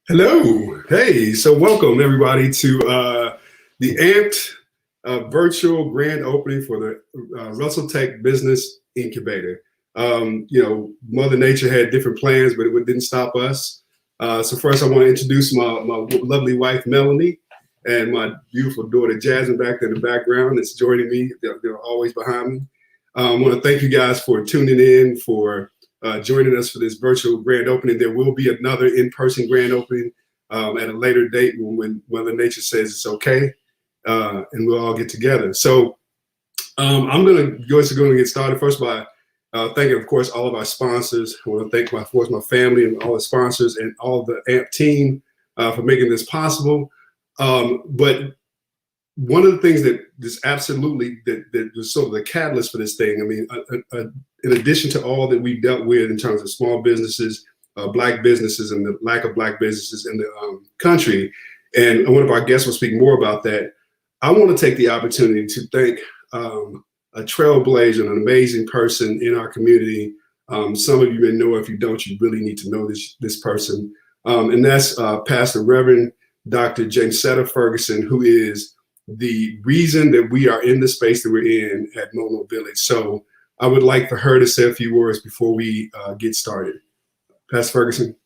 Hello. Hey, so welcome everybody to the AMPED virtual grand opening for the Russell Tech Business Incubator. Mother Nature had different plans, but it didn't stop us. So first I want to introduce my lovely wife, Melanie, and my beautiful daughter, Jasmine, back there in the background. That's joining me. They're always behind me. I want to thank you guys for tuning in, for joining us for this virtual grand opening. There will be another in-person grand opening at a later date when Mother Nature says it's okay, and we'll all get together. So I'm going to get started first by thanking, of course, all of our sponsors. I want to thank, of course, my family and all the sponsors and all the AMP team for making this possible. But one of the things that is absolutely that was sort of the catalyst for this thing. I mean, in addition to all that we've dealt with in terms of small businesses, Black businesses, and the lack of Black businesses in the country, and one of our guests will speak more about that. I want to take the opportunity to thank a trailblazer, an amazing person in our community. Some of you may know. If you don't, you really need to know this person, and that's Pastor Reverend Dr. Jamesetta Ferguson, who is the reason that we are in the space that we're in at Mono Village. So I would like for her to say a few words before we get started. Pastor Ferguson.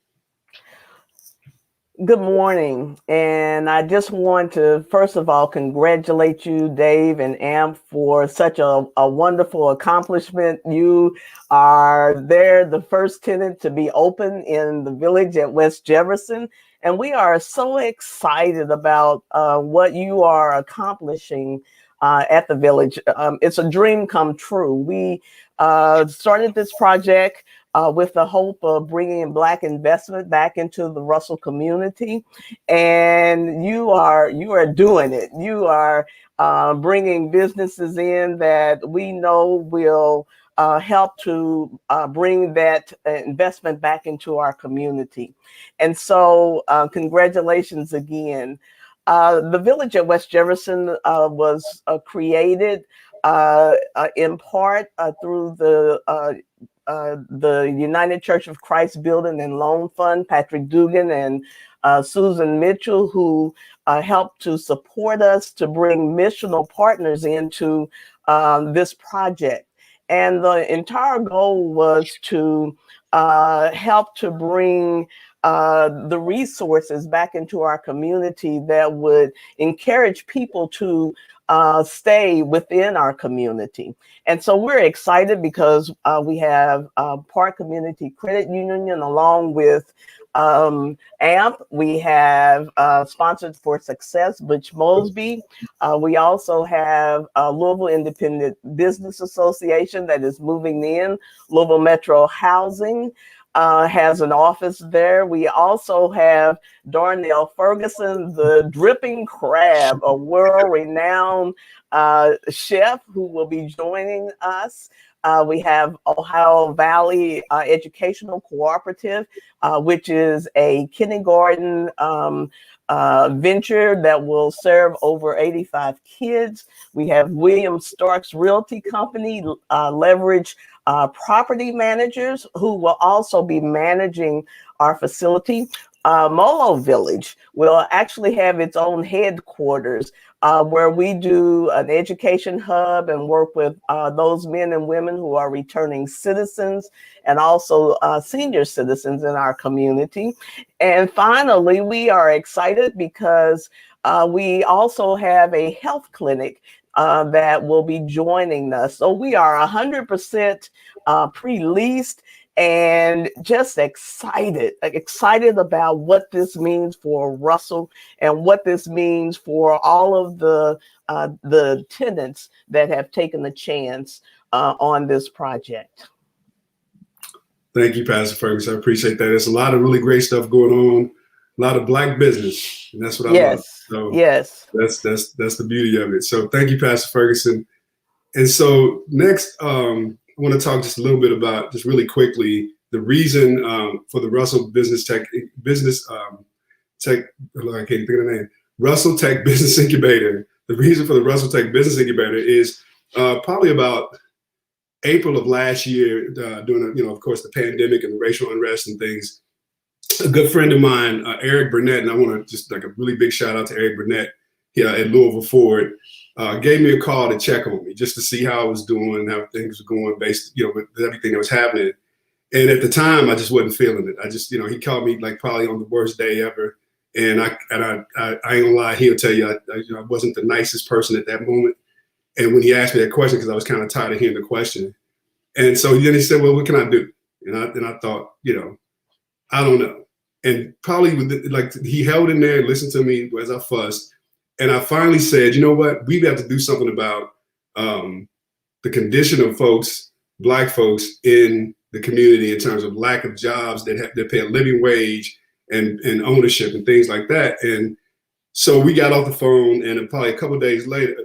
Good morning. And I just want to, first of all, congratulate you, Dave and AMP, for such a wonderful accomplishment. You are there, the first tenant to be open in the village at West Jefferson. And we are so excited about what you are accomplishing at the village. It's a dream come true. We started this project with the hope of bringing Black investment back into the Russell community, and you are doing it. You are bringing businesses in that we know will help to bring that investment back into our community. And so congratulations again. The village at West Jefferson was created in part through the United Church of Christ Building and Loan Fund, Patrick Dugan and Susan Mitchell, who helped to support us to bring missional partners into this project. And the entire goal was to help to bring the resources back into our community that would encourage people to stay within our community. And so we're excited because we have Park Community Credit Union along with AMP. We have Sponsored for Success, Butch Mosby. We also have Louisville Independent Business Association that is moving in. Louisville Metro Housing has an office there. We also have Darnell Ferguson, the dripping crab, a world-renowned chef who will be joining us. We have Ohio Valley Educational Cooperative, which is a kindergarten venture that will serve over 85 kids. We have William Starks Realty Company, Leverage property managers, who will also be managing our facility. Molo Village will actually have its own headquarters where we do an education hub and work with those men and women who are returning citizens and also senior citizens in our community. And finally, we are excited because we also have a health clinic that will be joining us. So we are 100% pre-leased and just excited about what this means for Russell and what this means for all of the tenants that have taken the chance on this project. Thank you, Pastor Ferguson. I appreciate that. There's a lot of really great stuff going on, a lot of Black business, and that's what I love. So yes, that's the beauty of it. So thank you, Pastor Ferguson. And so next, I want to talk just a little bit about, just really quickly, the reason for the Russell Tech Business Incubator. The reason for the Russell Tech Business Incubator is probably about April of last year, during, of course, the pandemic and the racial unrest and things. a good friend of mine, Eric Burnett, and I want to just like a really big shout out to Eric Burnett here at Louisville Ford, gave me a call to check on me just to see how I was doing, how things were going based, with everything that was happening. And at the time, I just wasn't feeling it. I just, he called me like probably on the worst day ever. And I ain't gonna lie, he'll tell you, I wasn't the nicest person at that moment. And when he asked me that question, because I was kind of tired of hearing the question. And so then he said, well, what can I do? And I thought, I don't know. And probably like he held in there and listened to me as I fussed. And I finally said, you know what? We've got to do something about the condition of folks, Black folks in the community in terms of lack of jobs that pay a living wage and ownership and things like that. And so we got off the phone, and probably a couple of days later,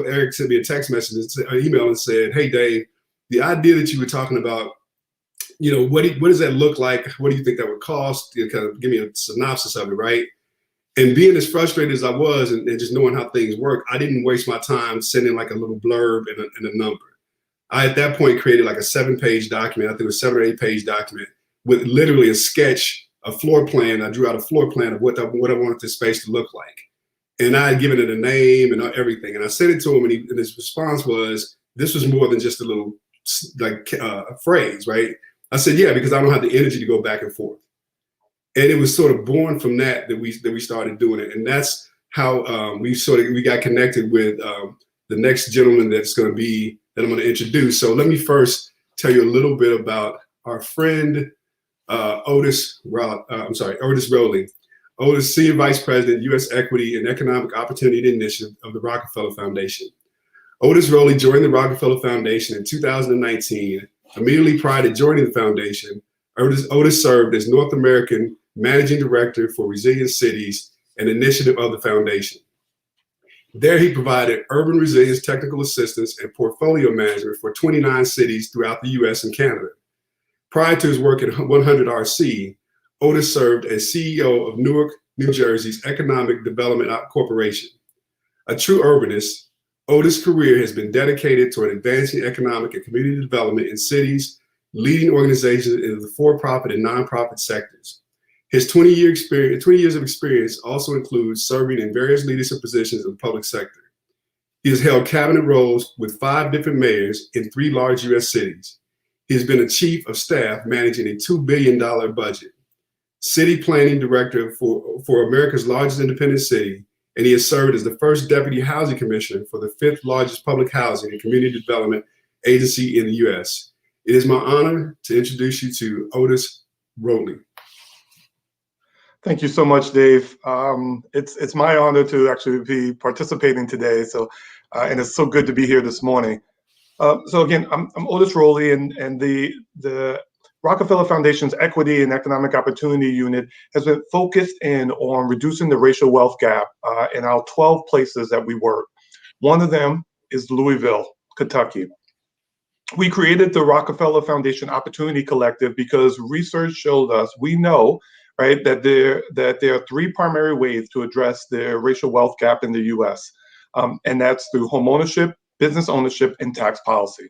Eric sent me a text message, an email, and said, "Hey, Dave, the idea that you were talking about, what does that look like? What do you think that would cost? Kind of give me a synopsis of it, right?" And being as frustrated as I was, and just knowing how things work, I didn't waste my time sending like a little blurb and a number. I, at that point, created like a 7-page document. I think it was a 7 or 8-page document with literally a sketch, a floor plan. I drew out a floor plan of what I wanted this space to look like. And I had given it a name and everything. And I sent it to him, and his response was, this was more than just a little phrase, right? I said, yeah, because I don't have the energy to go back and forth. And it was sort of born from that we started doing it. And that's how we got connected with the next gentleman that I'm going to introduce. So let me first tell you a little bit about our friend, Otis Rowley. Otis, Senior Vice President, U.S. Equity and Economic Opportunity Initiative of the Rockefeller Foundation. Otis Rowley joined the Rockefeller Foundation in 2019. Immediately prior to joining the foundation, Otis served as North American Managing Director for Resilient Cities, an initiative of the foundation. There, he provided urban resilience technical assistance and portfolio management for 29 cities throughout the U.S. and Canada. Prior to his work at 100RC, Otis served as CEO of Newark, New Jersey's Economic Development Corporation. A true urbanist, Otis' career has been dedicated toward advancing economic and community development in cities, leading organizations in the for-profit and nonprofit sectors. His 20 years of experience also includes serving in various leadership positions in the public sector. He has held cabinet roles with 5 different mayors in 3 large U.S. cities. He has been a chief of staff managing a $2 billion budget, city planning director for America's largest independent city, and he has served as the first deputy housing commissioner for the 5th largest public housing and community development agency in the U.S. It is my honor to introduce you to Otis Rowley. Thank you so much, Dave. It's my honor to actually be participating today. So, and it's so good to be here this morning. So again, I'm Otis Rowley, and the Rockefeller Foundation's Equity and Economic Opportunity Unit has been focused in on reducing the racial wealth gap in our 12 places that we work. One of them is Louisville, Kentucky. We created the Rockefeller Foundation Opportunity Collective because research showed us, we know, right, that there are 3 primary ways to address the racial wealth gap in the U.S., and that's through home ownership, business ownership, and tax policy.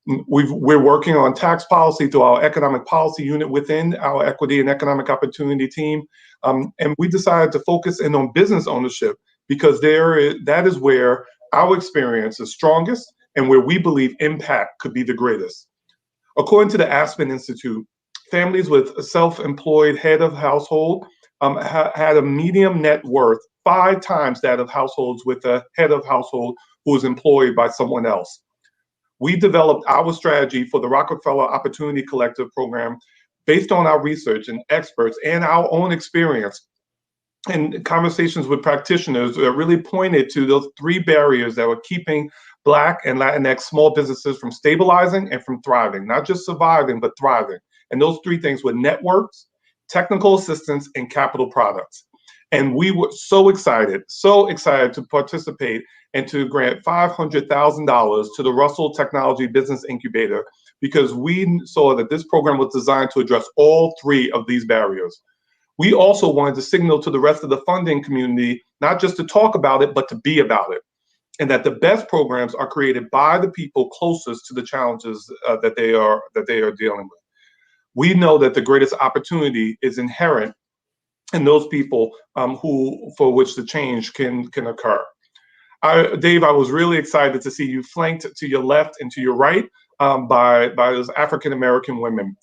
We're working on tax policy through our economic policy unit within our equity and economic opportunity team, and we decided to focus in on business ownership because that is where our experience is strongest and where we believe impact could be the greatest. According to the Aspen Institute, families with a self-employed head of household had a median net worth 5 times that of households with a head of household who is employed by someone else. We developed our strategy for the Rockefeller Opportunity Collective program based on our research and experts and our own experience and conversations with practitioners that really pointed to those 3 barriers that were keeping Black and Latinx small businesses from stabilizing and from thriving, not just surviving, but thriving. And those 3 things were networks, technical assistance, and capital products. And we were so excited to participate and to grant $500,000 to the Russell Technology Business Incubator because we saw that this program was designed to address all 3 of these barriers. We also wanted to signal to the rest of the funding community, not just to talk about it, but to be about it. And that the best programs are created by the people closest to the challenges that they are dealing with. we know that the greatest opportunity is inherent in those people for which the change can occur. Dave, I was really excited to see you flanked to your left and to your right by those African American women.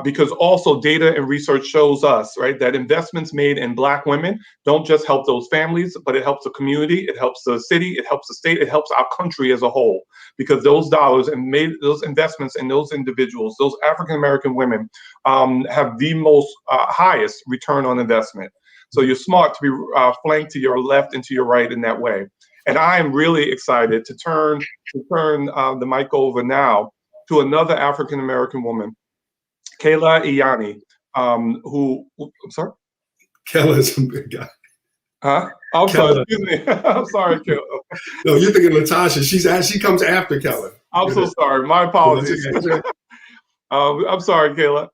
Because also data and research shows us, right, that investments made in Black women don't just help those families, but it helps the community, it helps the city, it helps the state, it helps our country as a whole. Because those dollars and made those investments in those individuals, those African American women, have the most highest return on investment. So you're smart to be flanked to your left and to your right in that way. And I am really excited to turn the mic over now to another African American woman, Kayla Iyani, I'm sorry? Kayla is a big guy. Huh? I'm sorry, excuse me. I'm sorry, Kayla. No, you're thinking Latasha. She comes after Kayla. I'm so sorry. My apologies. Okay. I'm sorry, Kayla.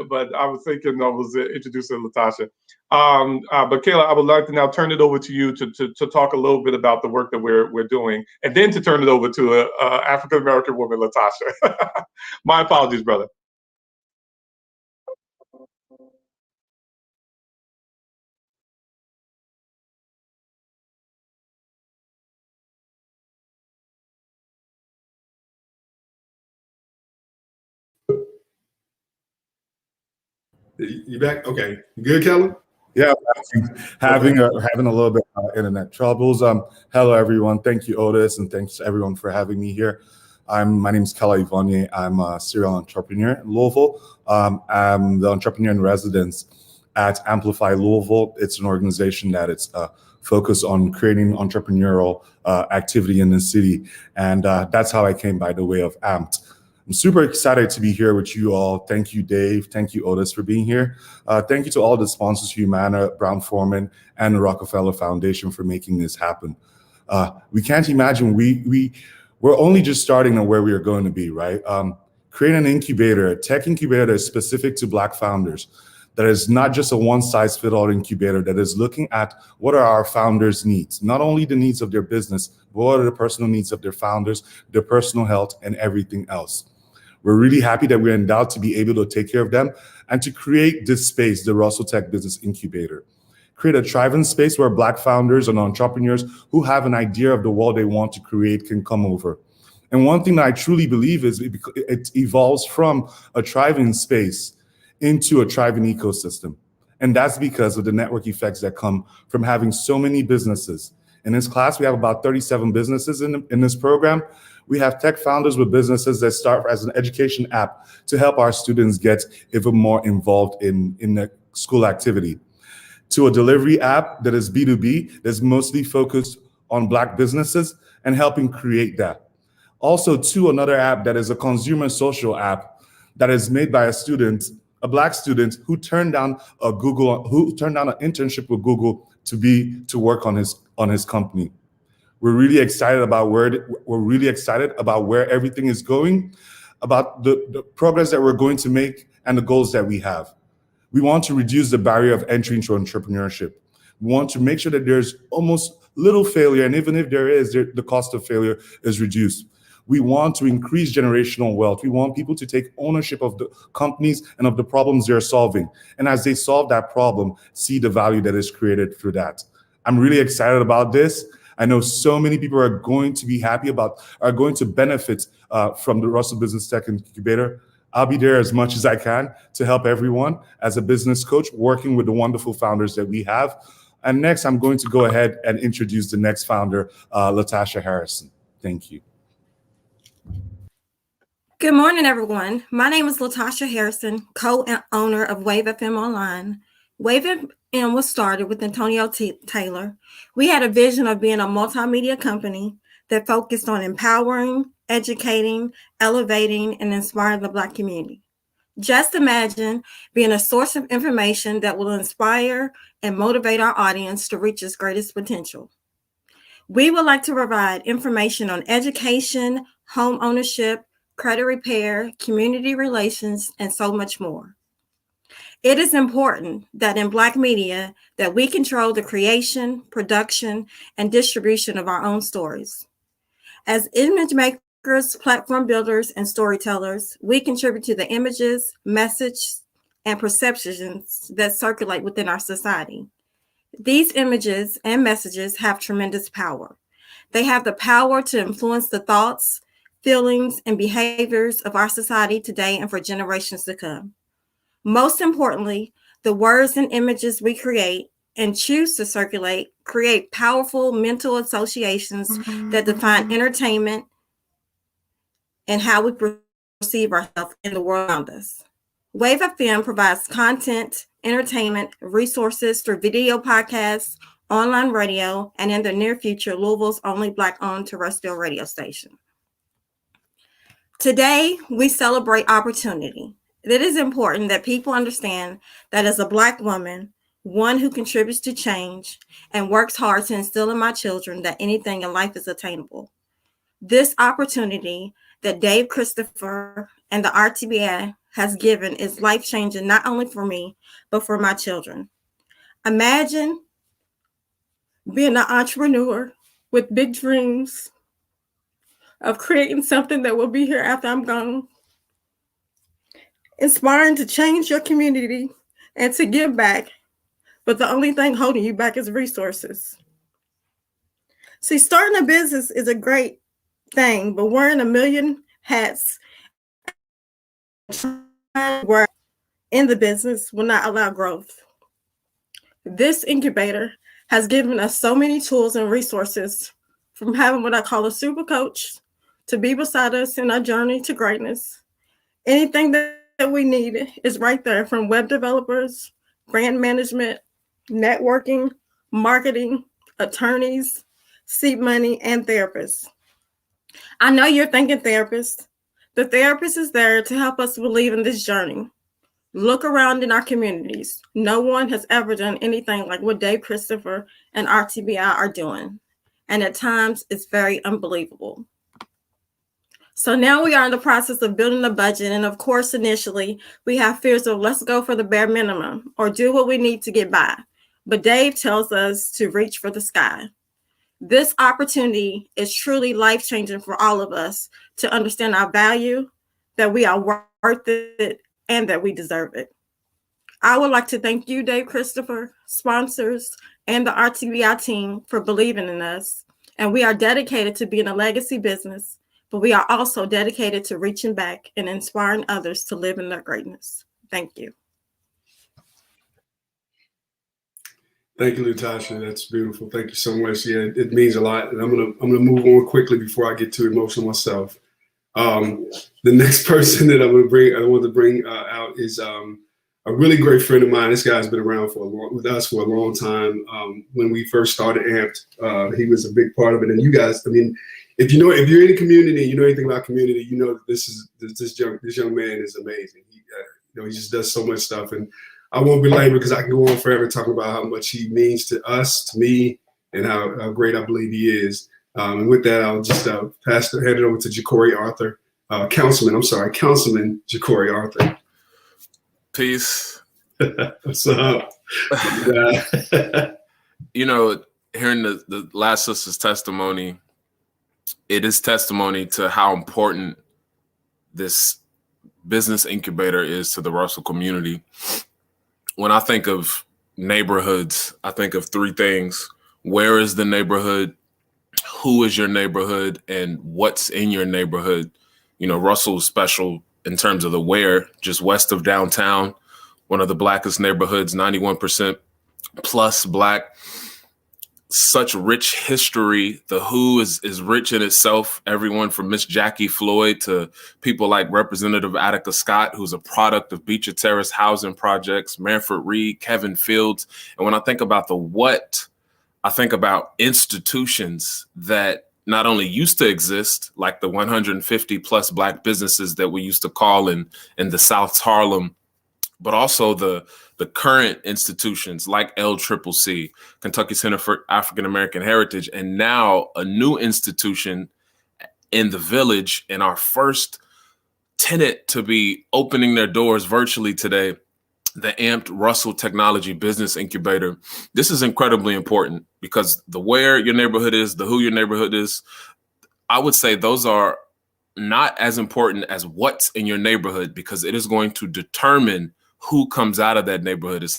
But I was thinking I was introducing Latasha. But Kayla, I would like to now turn it over to you to talk a little bit about the work that we're doing, and then to turn it over to a African American woman, Latasha. My apologies, brother. You back? Okay. You good, Kayla? Yeah, having a little bit of internet troubles. Hello everyone. Thank you, Otis, and thanks everyone for having me here. My name is Kala Ivonye. I'm a serial entrepreneur in Louisville. I'm the entrepreneur in residence at Amplify Louisville. It's an organization that it's focused on creating entrepreneurial activity in the city, and that's how I came by the way of AMPED. I'm super excited to be here with you all. Thank you, Dave. Thank you, Otis, for being here. Thank you to all the sponsors, Humana, Brown-Forman, and the Rockefeller Foundation for making this happen. We can't imagine, we're only just starting on where we are going to be, right? Create an incubator, a tech incubator that is specific to Black founders, that is not just a one-size-fits-all incubator, that is looking at what are our founders' needs, not only the needs of their business, but what are the personal needs of their founders, their personal health, and everything else. We're really happy that we're endowed to be able to take care of them and to create this space, the Russell Tech Business Incubator. Create a thriving space where Black founders and entrepreneurs who have an idea of the world they want to create can come over. And one thing that I truly believe is it evolves from a thriving space into a thriving ecosystem. And that's because of the network effects that come from having so many businesses. In this class, we have about 37 businesses in this program. We have tech founders with businesses that start as an education app to help our students get even more involved in the school activity, to a delivery app that is B2B, that's mostly focused on Black businesses and helping create that. Also to another app that is a consumer social app that is made by a student, a Black student who turned down an internship with Google to work on his company. We're really excited about where everything is going, about the progress that we're going to make and the goals that we have. We want to reduce the barrier of entry into entrepreneurship. We want to make sure that there's almost little failure, and even if there is, the cost of failure is reduced. We want to increase generational wealth. We want people to take ownership of the companies and of the problems they're solving. And as they solve that problem, see the value that is created through that. I'm really excited about this. I know so many people are going to benefit from the Russell Business Tech Incubator. I'll be there as much as I can to help everyone as a business coach, working with the wonderful founders that we have. And next, I'm going to go ahead and introduce the next founder, Latasha Harrison. Thank you. Good morning, everyone. My name is Latasha Harrison, co-owner of Wave FM Online. Wave FM was started with Antonio Taylor. We had a vision of being a multimedia company that focused on empowering, educating, elevating, and inspiring the Black community. Just imagine being a source of information that will inspire and motivate our audience to reach its greatest potential. We would like to provide information on education, home ownership, credit repair, community relations, and so much more. It is important that in Black media that we control the creation, production, and distribution of our own stories. As image makers platform builders, and storytellers. We contribute to the images, message, and perceptions that circulate within our society. These images and messages have tremendous power. They have the power to influence the thoughts, feelings, and behaviors of our society today and for generations to come. Most importantly, the words and images we create and choose to circulate create powerful mental associations that define entertainment and how we perceive ourselves in the world around us. Wave FM provides content, entertainment, resources through video podcasts, online radio, and in the near future, Louisville's only Black-owned terrestrial radio station. Today, we celebrate opportunity. It is important that people understand that as a Black woman, one who contributes to change and works hard to instill in my children that anything in life is attainable. This opportunity that Dave Christopher and the RTBI has given is life-changing, not only for me, but for my children. Imagine being an entrepreneur with big dreams of creating something that will be here after I'm gone, inspiring to change your community and to give back, but the only thing holding you back is resources. See, starting a business is a great thing, but wearing a million hats in the business will not allow growth. This incubator has given us so many tools and resources, from having what I call a super coach to be beside us in our journey to greatness. Anything that we need is right there, from web developers, brand management, networking, marketing, attorneys, seed money, and therapists. I know you're thinking therapist. The therapist is there to help us believe in this journey. Look around in our communities. No one has ever done anything like what Dave Christopher and RTBI are doing. And at times, it's very unbelievable. So now we are in the process of building a budget. And of course, initially, we have fears of let's go for the bare minimum or do what we need to get by. But Dave tells us to reach for the sky. This opportunity is truly life-changing for all of us to understand our value, that we are worth it, and that we deserve it. I would like to thank you, Dave Christopher, sponsors, and the RTBI team for believing in us. And we are dedicated to being a legacy business, but we are also dedicated to reaching back and inspiring others to live in their greatness. Thank you. Thank you, Latasha. That's beautiful. Thank you so much. Yeah, it means a lot. And I'm gonna move on quickly before I get too emotional myself. The next person that I want to bring out is a really great friend of mine. This guy's been around with us for a long time. When we first started AMPED, he was a big part of it. And you guys, I mean, if you're in the community, you know anything about community, you know that this young man is amazing. He just does so much stuff. And I won't belabor because I can go on forever talking about how much he means to us, to me, and how great I believe he is. And with that, I'll just hand it over to Ja'Cory Arthur, Councilman Ja'Cory Arthur. Peace. What's up? Hearing the last sister's testimony, it is testimony to how important this business incubator is to the Russell community. When I think of neighborhoods, I think of three things. Where is the neighborhood? Who is your neighborhood? And what's in your neighborhood? Russell is special in terms of the where, just west of downtown, one of the blackest neighborhoods, 91% plus Black. Such rich history. The who is rich in itself. Everyone from Miss Jackie Floyd to people like Representative Attica Scott, who's a product of Beecher Terrace housing projects, Manfred Reed, Kevin Fields. And when I think about the what, I think about institutions that not only used to exist, like the 150 plus Black businesses that we used to call in the South Harlem, but also the current institutions like LCCC, Kentucky Center for African American Heritage, and now a new institution in the Village, and our first tenant to be opening their doors virtually today, the AMPED Russell Technology Business Incubator. This is incredibly important because the where your neighborhood is, the who your neighborhood is, I would say those are not as important as what's in your neighborhood, because it is going to determine who comes out of that neighborhood.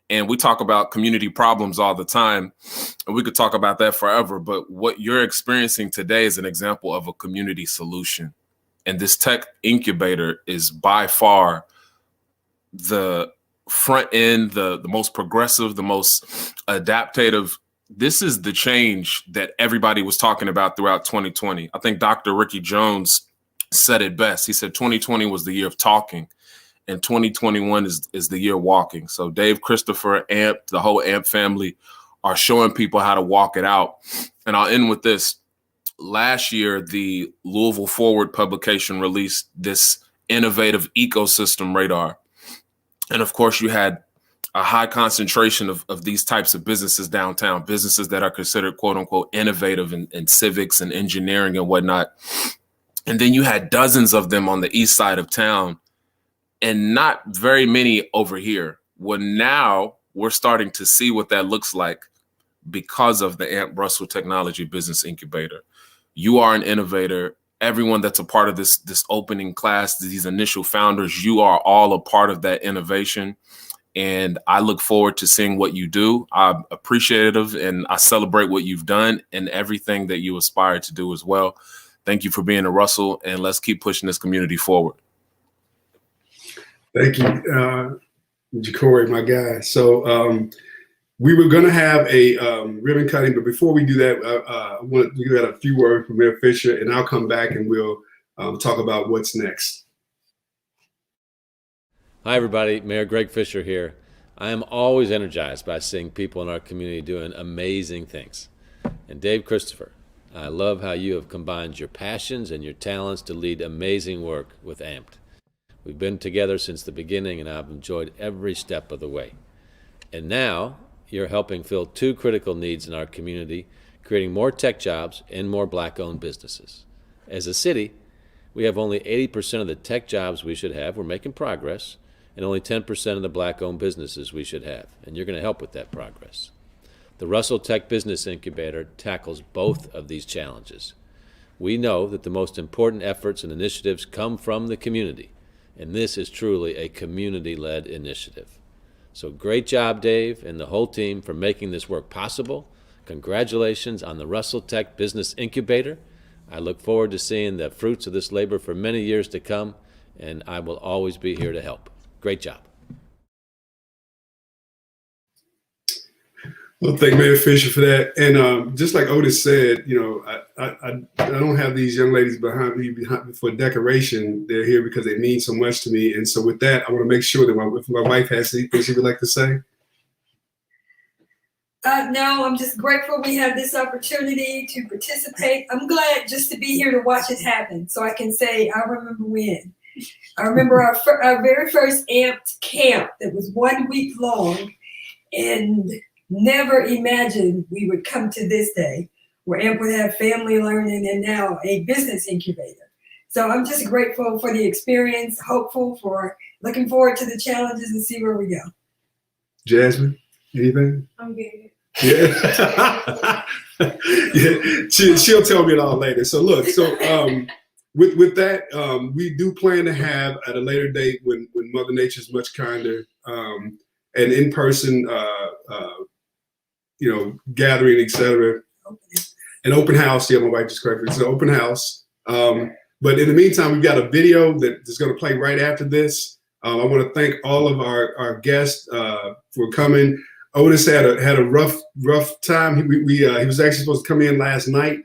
And we talk about community problems all the time, and we could talk about that forever. But what you're experiencing today is an example of a community solution. And this tech incubator is by far the front end, the most progressive, the most adaptive. This is the change that everybody was talking about throughout 2020. I think Dr. Ricky Jones said it best. He said 2020 was the year of talking, and 2021 is the year walking. So Dave, Christopher, AMP, the whole AMP family are showing people how to walk it out. And I'll end with this. Last year, the Louisville Forward publication released this innovative ecosystem radar. And of course, you had a high concentration of these types of businesses downtown, businesses that are considered, quote unquote, innovative in civics and engineering and whatnot. And then you had dozens of them on the east side of town and not very many over here. Well, now we're starting to see what that looks like because of the AMP Russell Technology Business Incubator. You are an innovator. Everyone that's a part of this opening class, these initial founders, you are all a part of that innovation. And I look forward to seeing what you do. I'm appreciative and I celebrate what you've done and everything that you aspire to do as well. Thank you for being a Russell, and let's keep pushing this community forward. Thank you, Jacory, my guy. So we were going to have a ribbon cutting, but before we do that, I want to get a few words from Mayor Fisher, and I'll come back and we'll talk about what's next. Hi, everybody. Mayor Greg Fisher here. I am always energized by seeing people in our community doing amazing things. And Dave, Christopher, I love how you have combined your passions and your talents to lead amazing work with AMPED. We've been together since the beginning, and I've enjoyed every step of the way. And now you're helping fill two critical needs in our community, creating more tech jobs and more Black-owned businesses. As a city, we have only 80% of the tech jobs we should have. We're making progress. And only 10% of the Black-owned businesses we should have. And you're going to help with that progress. The Russell Tech Business Incubator tackles both of these challenges. We know that the most important efforts and initiatives come from the community, and this is truly a community-led initiative. So great job, Dave, and the whole team for making this work possible. Congratulations on the Russell Tech Business Incubator. I look forward to seeing the fruits of this labor for many years to come, and I will always be here to help. Great job. Well, thank Mayor Fisher for that. And just like Otis said, you know, I don't have these young ladies behind me for decoration. They're here because they mean so much to me. And so with that, I want to make sure that if my wife has anything she would like to say. No, I'm just grateful we have this opportunity to participate. I'm glad just to be here to watch it happen so I can say, I remember when. I remember our very first AMPED camp that was 1 week long, and never imagined we would come to this day where AMP would have family learning and now a business incubator. So I'm just grateful for the experience, hopeful for looking forward to the challenges and see where we go. Jasmine, anything? I'm good. Yeah. Yeah. She'll tell me it all later. So look, with that, we do plan to have at a later date when Mother Nature is much kinder, an in-person, gathering, etc. An open house. Yeah, my wife just corrected. It's an open house. But in the meantime, we've got a video that is going to play right after this. I want to thank all of our guests for coming. Otis had a rough time. He was actually supposed to come in last night.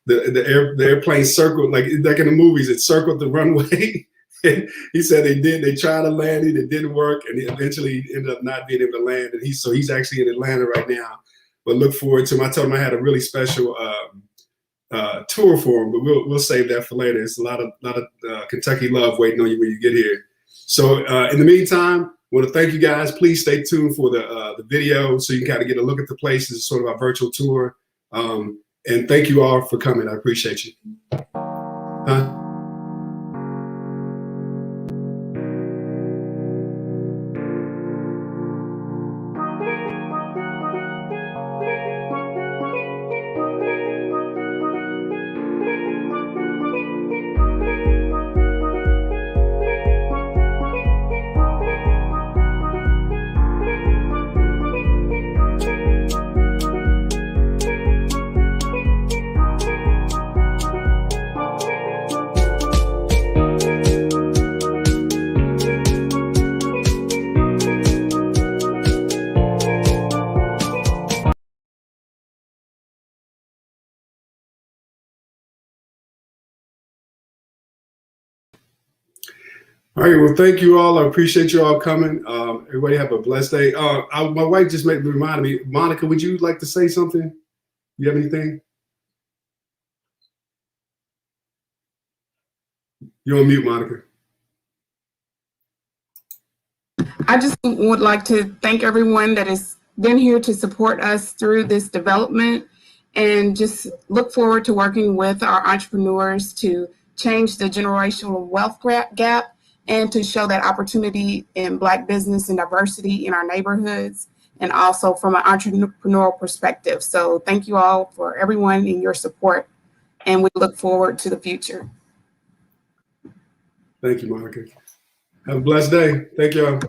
The airplane circled, like in the movies, it circled the runway. And he said they tried to land it, it didn't work, and he eventually ended up not being able to land. And he's actually in Atlanta right now. But look forward to him. I told him I had a really special tour for him, but we'll save that for later. It's a lot of Kentucky love waiting on you when you get here. So in the meantime, I want to thank you guys. Please stay tuned for the video so you can kind of get a look at the places, sort of our virtual tour. And thank you all for coming. I appreciate you. All right, well, thank you all. I appreciate you all coming. Everybody have a blessed day. My wife just reminded me. Monica, would you like to say something? You have anything? You're on mute, Monica. I just would like to thank everyone that has been here to support us through this development, and just look forward to working with our entrepreneurs to change the generational wealth gap and to show that opportunity in Black business and diversity in our neighborhoods, and also from an entrepreneurial perspective. So thank you all for everyone in your support, and we look forward to the future. Thank you, Monica. Have a blessed day. Thank y'all.